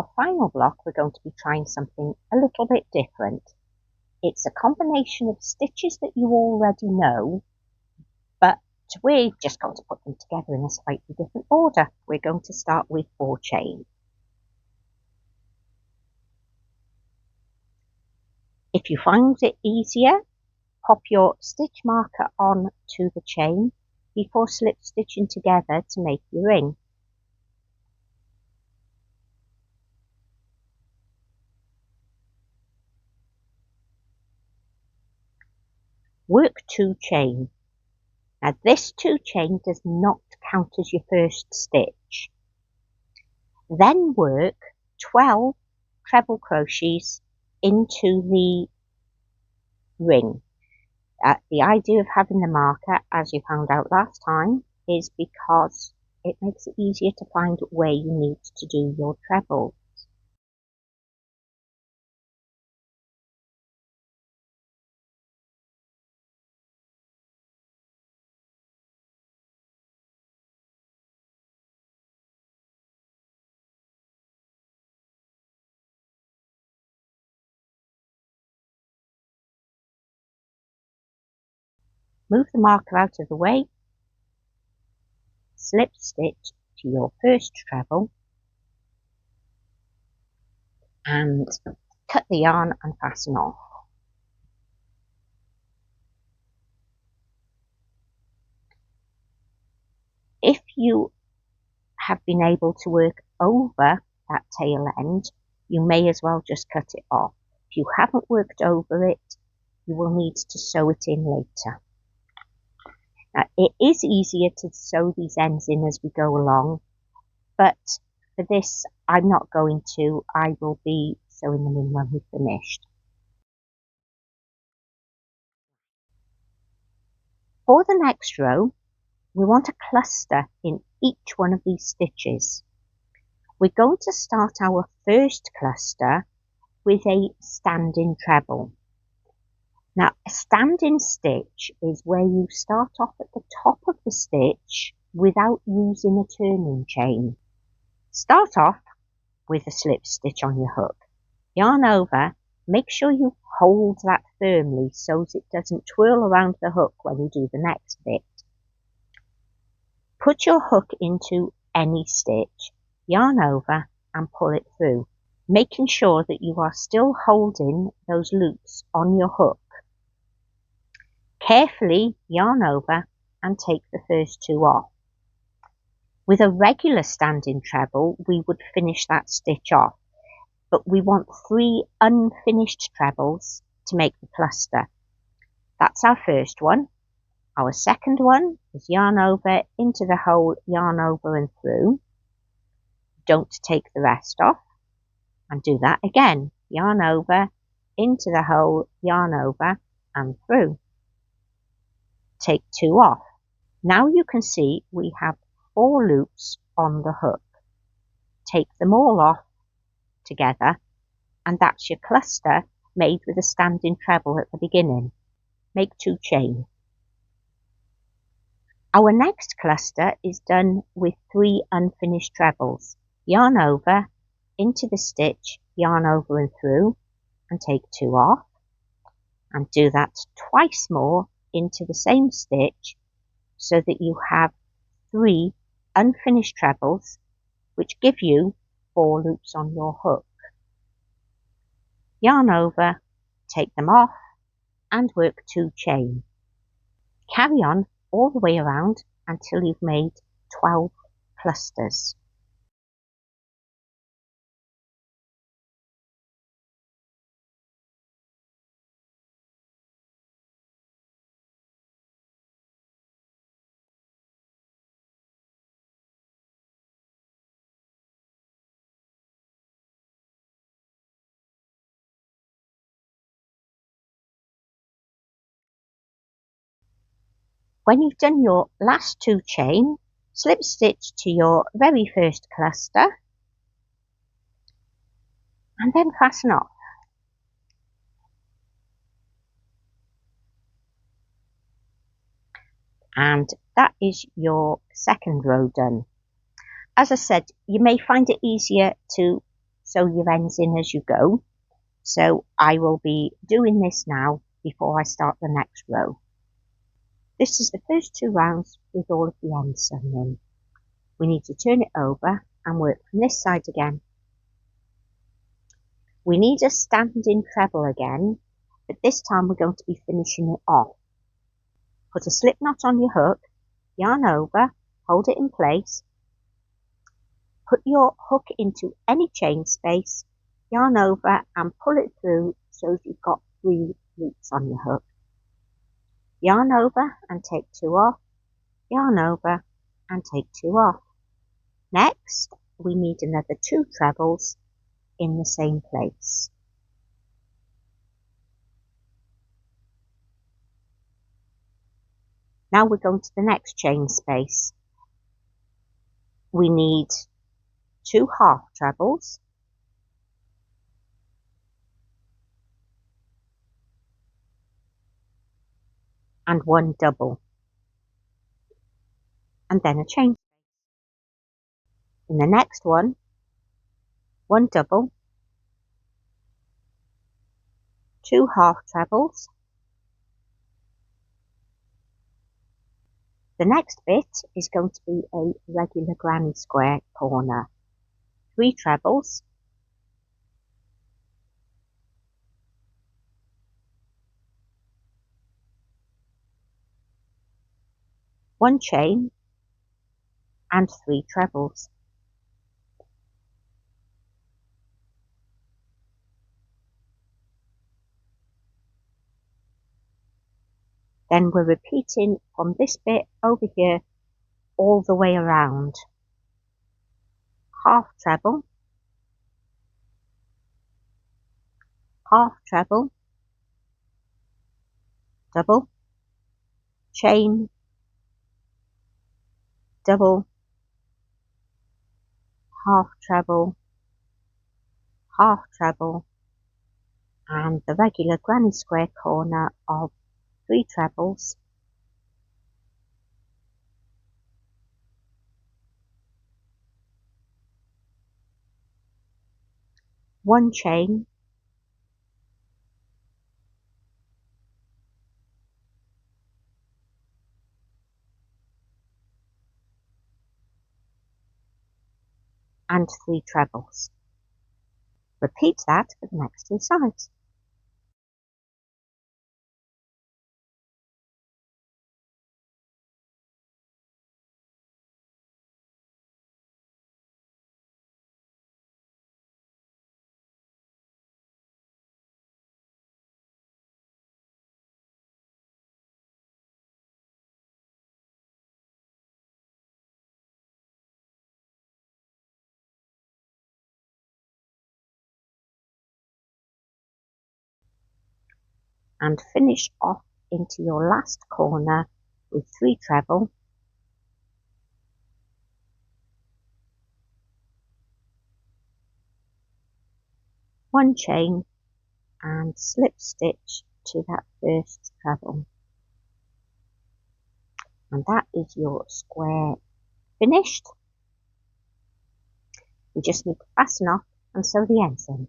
our final block, we're going to be trying something a little bit different. It's a combination of stitches that you already know, but we're just going to put them together in a slightly different order. We're going to start with 4 chain. If you find it easier, pop your stitch marker on to the chain before slip stitching together to make your ring. Work 2 chain. Now this 2 chain does not count as your first stitch. Then work 12 treble crochets into the ring. The idea of having the marker, as you found out last time, is because it makes it easier to find where you need to do your treble. Move the marker out of the way, slip stitch to your first treble and cut the yarn and fasten off. If you have been able to work over that tail end, you may as well just cut it off. If you haven't worked over it, you will need to sew it in later. Now, it is easier to sew these ends in as we go along, but for this I'm not going to. I will be sewing them in when we've finished. For the next row, we want a cluster in each one of these stitches. We're going to start our first cluster with a standing treble. Now, a standing stitch is where you start off at the top of the stitch without using a turning chain. Start off with a slip stitch on your hook. Yarn over, make sure you hold that firmly so that it doesn't twirl around the hook when you do the next bit. Put your hook into any stitch, yarn over and pull it through, making sure that you are still holding those loops on your hook. Carefully yarn over and take the first 2 off. With a regular standing treble, we would finish that stitch off, but we want 3 unfinished trebles to make the cluster. That's our first one. Our second one is yarn over into the hole, yarn over and through. Don't take the rest off, and do that again. Yarn over into the hole, yarn over and through. Take 2 off. Now you can see we have 4 loops on the hook. Take them all off together, and that's your cluster made with a standing treble at the beginning. Make 2 chain. Our next cluster is done with 3 unfinished trebles. Yarn over into the stitch, yarn over and through, and take 2 off, and do that twice more into the same stitch so that you have 3 unfinished trebles, which give you 4 loops on your hook. Yarn over, take them off and work 2 chain. Carry on all the way around until you've made 12 clusters. When you've done your last 2 chain, slip stitch to your very first cluster and then fasten off. And that is your second row done. As I said, you may find it easier to sew your ends in as you go. So I will be doing this now before I start the next row. This is the first 2 rounds with all of the ends sewn in. We need to turn it over and work from this side again. We need a standing treble again, but this time we're going to be finishing it off. Put a slip knot on your hook, yarn over, hold it in place, put your hook into any chain space, yarn over and pull it through so you've got 3 loops on your hook. Yarn over and take 2 off, yarn over and take 2 off. Next, we need another 2 trebles in the same place. Now we're going to the next chain space. We need 2 half trebles, and 1 double, and then a chain. In the next one, 1 double, 2 half trebles. The next bit is going to be a regular granny square corner. 3 trebles, one chain, and 3 trebles. Then we're repeating from this bit over here all the way around. Half treble, half treble, double, chain, double, half treble, half treble, and the regular granny square corner of 3 trebles, one chain, and 3 trebles. Repeat that for the next 2 sides. And finish off into your last corner with 3 treble, one chain, and slip stitch to that first treble. And that is your square finished. You just need to fasten off and sew the ends in.